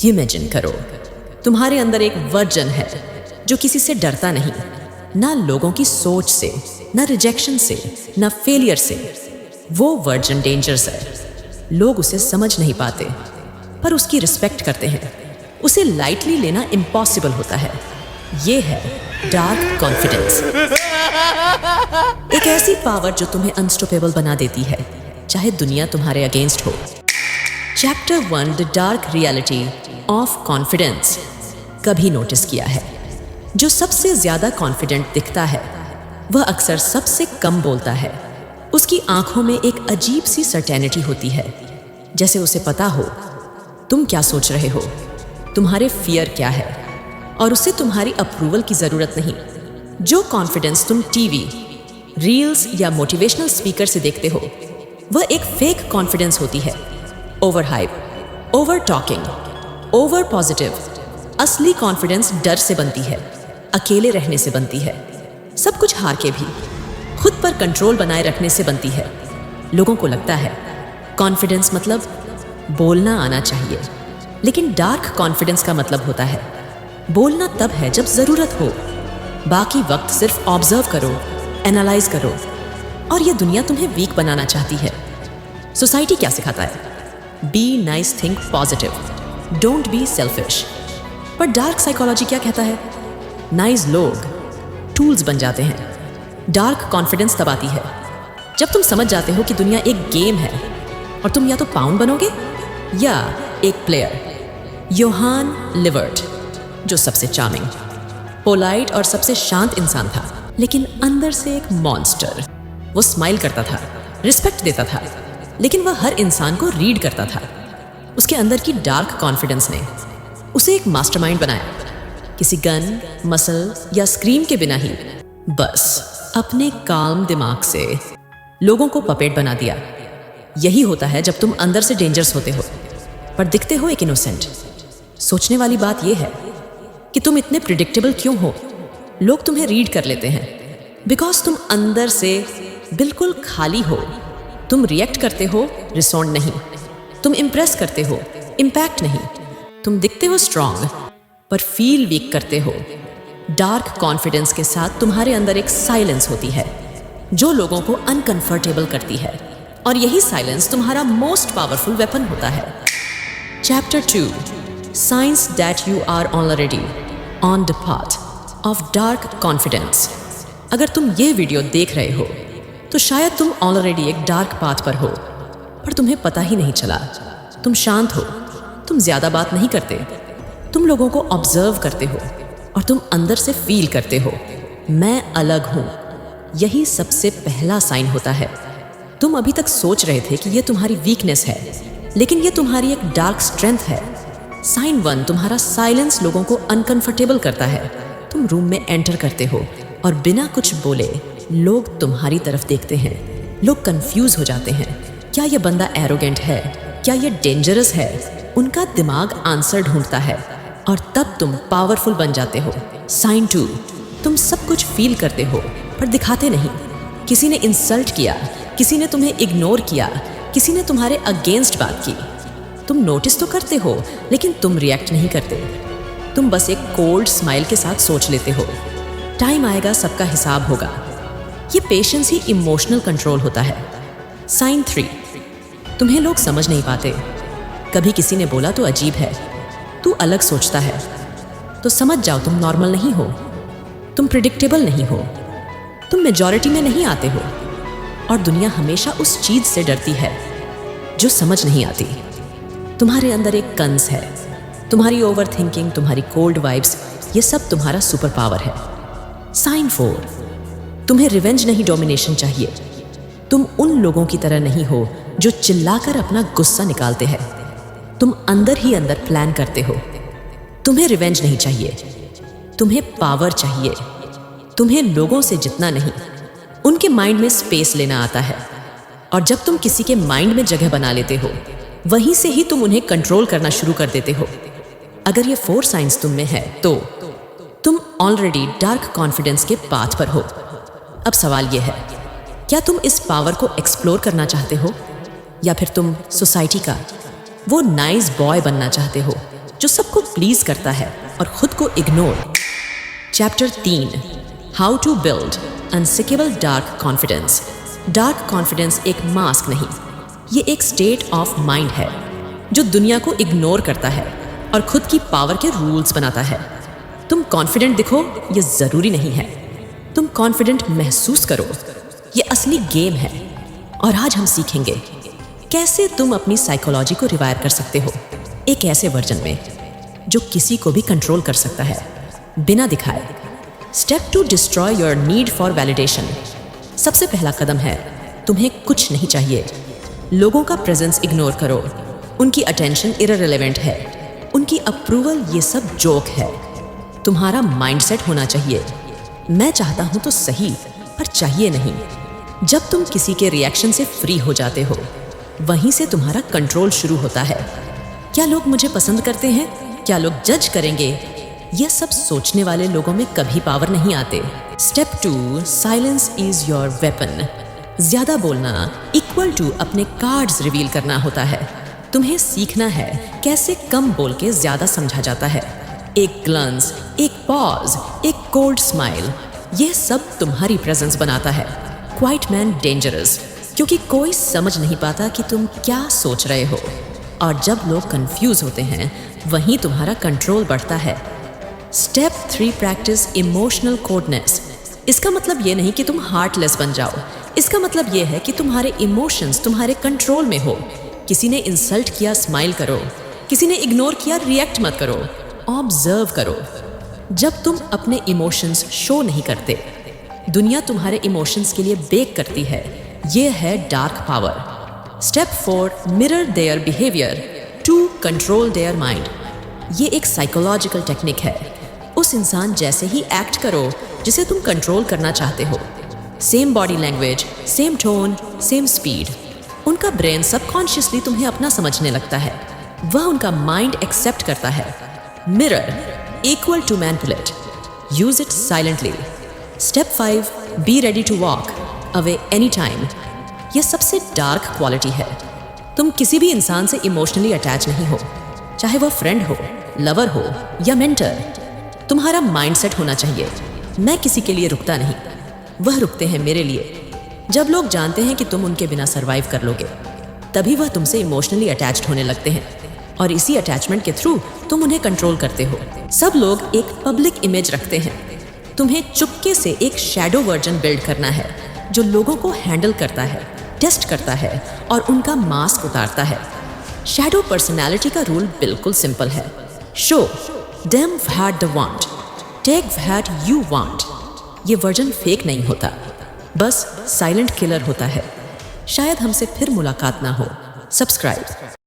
Imagine करो, तुम्हारे अंदर एक वर्जन है जो किसी से डरता नहीं, ना लोगों की सोच से, ना रिजेक्शन से, ना फेलियर से। वो वर्जन डेंजरस है। लोग उसे समझ नहीं पाते, पर उसकी रिस्पेक्ट करते हैं। उसे लाइटली लेना इम्पॉसिबल होता है। ये है डार्क कॉन्फिडेंस। एक ऐसी पावर जो तुम्हें अनस्टॉपेबल बना देती है, चाहे दुनिया तुम्हारे अगेंस्ट हो। Chapter 1, the dark reality of confidence. कभी नोटिस किया है, जो सबसे ज्यादा कॉन्फिडेंट दिखता है वह अक्सर सबसे कम बोलता है। उसकी आंखों में एक अजीब सी सर्टेनिटी होती है, जैसे उसे पता हो तुम क्या सोच रहे हो, तुम्हारे फियर क्या है, और उसे तुम्हारी अप्रूवल की जरूरत नहीं। जो कॉन्फिडेंस तुम टीवी, रील्स या मोटिवेशनल स्पीकर से देखते हो, वह एक फेक कॉन्फिडेंस होती है। Over hype, over talking, over positive. असली कॉन्फिडेंस डर से बनती है, अकेले रहने से बनती है, सब कुछ हार के भी खुद पर कंट्रोल बनाए रखने से बनती है। लोगों को लगता है कॉन्फिडेंस मतलब बोलना आना चाहिए, लेकिन डार्क कॉन्फिडेंस का मतलब होता है बोलना तब है जब जरूरत हो, बाकी वक्त सिर्फ ऑब्जर्व करो, एनालाइज करो। और यह दुनिया तुम्हें वीक बनाना चाहती है। सोसाइटी क्या सिखाता है? Be nice, think positive, don't be selfish. पर डार्क साइकोलॉजी क्या कहता है? नाइस लोग टूल्स बन जाते हैं। डार्क कॉन्फिडेंस तब आती है जब तुम समझ जाते हो कि दुनिया एक गेम है और तुम या तो पाउंड बनोगे या एक प्लेयर। योहान लिवर्ट, जो सबसे चार्मिंग, पोलाइट और सबसे शांत इंसान था, लेकिन अंदर से एक मॉन्स्टर। वो स्माइल करता था, रिस्पेक्ट देता था, लेकिन वह हर इंसान को रीड करता था। उसके अंदर की डार्क कॉन्फिडेंस ने उसे एक मास्टरमाइंड बनाया, किसी गन, मसल या स्क्रीम के बिना ही बस अपने काम दिमाग से लोगों को पपेट बना दिया। यही होता है जब तुम अंदर से डेंजरस होते हो पर दिखते हो एक इनोसेंट। सोचने वाली बात यह है कि तुम इतने प्रिडिक्टेबल क्यों हो। लोग तुम्हें रीड कर लेते हैं बिकॉज तुम अंदर से बिल्कुल खाली हो। तुम रिएक्ट करते हो, रिस्पॉन्ड नहीं। तुम इम्प्रेस करते हो, इम्पैक्ट नहीं। तुम दिखते हो स्ट्रांग पर फील वीक करते हो। डार्क कॉन्फिडेंस के साथ तुम्हारे अंदर एक साइलेंस होती है जो लोगों को अनकंफर्टेबल करती है, और यही साइलेंस तुम्हारा मोस्ट पावरफुल वेपन होता है। Chapter 2, science that you are already on the path of dark confidence. अगर तुम ये वीडियो देख रहे हो तो शायद तुम ऑलरेडी एक डार्क पाथ पर हो, पर तुम्हें पता ही नहीं चला। तुम शांत हो, तुम ज्यादा बात नहीं करते, तुम लोगों को ऑब्जर्व करते हो, और तुम अंदर से फील करते हो मैं अलग हूं। यही सबसे पहला साइन होता है। तुम अभी तक सोच रहे थे कि यह तुम्हारी वीकनेस है, लेकिन यह तुम्हारी एक डार्क स्ट्रेंथ है। साइन 1, तुम्हारा साइलेंस लोगों को अनकंफर्टेबल करता है। तुम रूम में एंटर करते हो और बिना कुछ बोले लोग तुम्हारी तरफ देखते हैं। लोग कंफ्यूज हो जाते हैं, क्या यह बंदा एरोगेंट है, क्या यह डेंजरस है। उनका दिमाग आंसर ढूंढता है और तब तुम पावरफुल बन जाते हो। साइन 2, तुम सब कुछ फील करते हो पर दिखाते नहीं। किसी ने इंसल्ट किया, किसी ने तुम्हें इग्नोर किया, किसी ने तुम्हारे अगेंस्ट बात की, तुम नोटिस तो करते हो लेकिन तुम रिएक्ट नहीं करते। तुम बस एक कोल्ड स्माइल के साथ सोच लेते हो टाइम आएगा सबका हिसाब होगा। ये पेशेंस ही इमोशनल कंट्रोल होता है। साइन 3, तुम्हें लोग समझ नहीं पाते। कभी किसी ने बोला तो अजीब है, तू अलग सोचता है, तो समझ जाओ तुम नॉर्मल नहीं हो, तुम प्रिडिक्टेबल नहीं हो, तुम मेजॉरिटी में नहीं आते हो। और दुनिया हमेशा उस चीज से डरती है जो समझ नहीं आती। तुम्हारे अंदर एक कंस है, तुम्हारी ओवर थिंकिंग, तुम्हारी कोल्ड वाइब्स, ये सब तुम्हारा सुपर पावर है। साइन 4, तुम्हें रिवेंज नहीं, डोमिनेशन चाहिए। तुम उन लोगों की तरह नहीं हो जो चिल्लाकर अपना गुस्सा निकालते हैं। तुम अंदर ही अंदर प्लान करते हो। तुम्हें रिवेंज नहीं चाहिए, तुम्हें पावर चाहिए। तुम्हें लोगों से जितना नहीं, उनके माइंड में स्पेस लेना आता है। और जब तुम किसी के माइंड में जगह बना लेते हो, वहीं से ही तुम उन्हें कंट्रोल करना शुरू कर देते हो। अगर ये 4 साइंस तुम में है तो तुम ऑलरेडी डार्क कॉन्फिडेंस के पाथ पर हो। अब सवाल यह है, क्या तुम इस पावर को एक्सप्लोर करना चाहते हो, या फिर तुम सोसाइटी का वो नाइस बॉय बनना चाहते हो जो सबको प्लीज करता है और खुद को ignore. Chapter 3, how to build unshakeable dark confidence. Dark confidence एक मास्क नहीं, ये एक स्टेट ऑफ माइंड है जो दुनिया को इग्नोर करता है और खुद की पावर के रूल्स बनाता है। तुम कॉन्फिडेंट दिखो ये जरूरी नहीं है, तुम कॉन्फिडेंट महसूस करो, ये असली गेम है। और आज हम सीखेंगे कैसे तुम अपनी साइकोलॉजी को रिवायर कर सकते हो एक ऐसे वर्जन में जो किसी को भी कंट्रोल कर सकता है बिना दिखाए। Step 2, destroy your need for validation. सबसे पहला कदम है तुम्हें कुछ नहीं चाहिए। लोगों का प्रेजेंस इग्नोर करो, उनकी अटेंशन इररिलेवेंट है, उनकी अप्रूवल ये सब जोक है। तुम्हारा माइंडसेट होना चाहिए, मैं चाहता हूं तो सही पर चाहिए नहीं। जब तुम किसी के रिएक्शन से फ्री हो जाते हो वहीं से तुम्हारा कंट्रोल शुरू होता है। क्या लोग मुझे पसंद करते हैं, क्या लोग जज करेंगे, यह सब सोचने वाले लोगों में कभी पावर नहीं आते। Step 2, silence is your weapon. ज्यादा बोलना इक्वल टू अपने कार्ड्स रिवील करना होता है। तुम्हें सीखना है कैसे कम बोल के ज्यादा समझा जाता है। एक ग्लंस, एक पॉज, एक कोल्ड स्माइल, यह सब तुम्हारी प्रेजेंस बनाता है। क्वाइट मैन डेंजरस, क्योंकि कोई समझ नहीं पाता कि तुम क्या सोच रहे हो। और जब लोग कंफ्यूज होते हैं वहीं तुम्हारा कंट्रोल बढ़ता है। Step 3, practice emotional coldness. इसका मतलब ये नहीं कि तुम हार्टलेस बन जाओ, इसका मतलब ये है कि तुम्हारे इमोशंस तुम्हारे कंट्रोल में हो। किसी ने इंसल्ट किया, स्माइल करो, किसी ने इग्नोर किया, रिएक्ट मत करो, ऑब्जर्व करो। जब तुम अपने इमोशंस शो नहीं करते, दुनिया तुम्हारे इमोशंस के लिए बेक करती है। ये है dark power. Step 4, mirror their behaviour to control their mind. ये एक साइकोलॉजिकल टेक्निक है। उस इंसान जैसे ही एक्ट करो जिसे तुम कंट्रोल करना चाहते हो। Same body language, same tone, same speed. उनका ब्रेन सबकॉन्शियसली तुम्हें अपना समझने लगता है, वह उनका माइंड एक्सेप्ट करता है। Mirror equal to manipulate, use it silently. Step 5, be ready to walk away any time. यह सबसे डार्क क्वालिटी है। तुम किसी भी इंसान से इमोशनली अटैच नहीं हो, चाहे वह फ्रेंड हो, लवर हो या मेंटर। तुम्हारा माइंडसेट होना चाहिए, मैं किसी के लिए रुकता नहीं, वह रुकते हैं मेरे लिए। जब लोग जानते हैं कि तुम उनके बिना सरवाइव कर लोगे, तभी वह तुमसे इमोशनली अटैच्ड होने लगते हैं और इसी अटैचमेंट के थ्रू तुम उन्हें कंट्रोल करते हो। सब लोग एक पब्लिक इमेज रखते हैं, तुम्हें चुपके से एक शैडो वर्जन बिल्ड करना है जो लोगों को हैंडल करता है, टेस्ट करता है और उनका मास्क उतारता है। शैडो पर्सनैलिटी का रूल बिल्कुल सिंपल है। Show them what they want, take what you want. ये वर्जन फेक नहीं होता, बस साइलेंट किलर होता है। शायद हमसे फिर मुलाकात ना हो। सब्सक्राइब।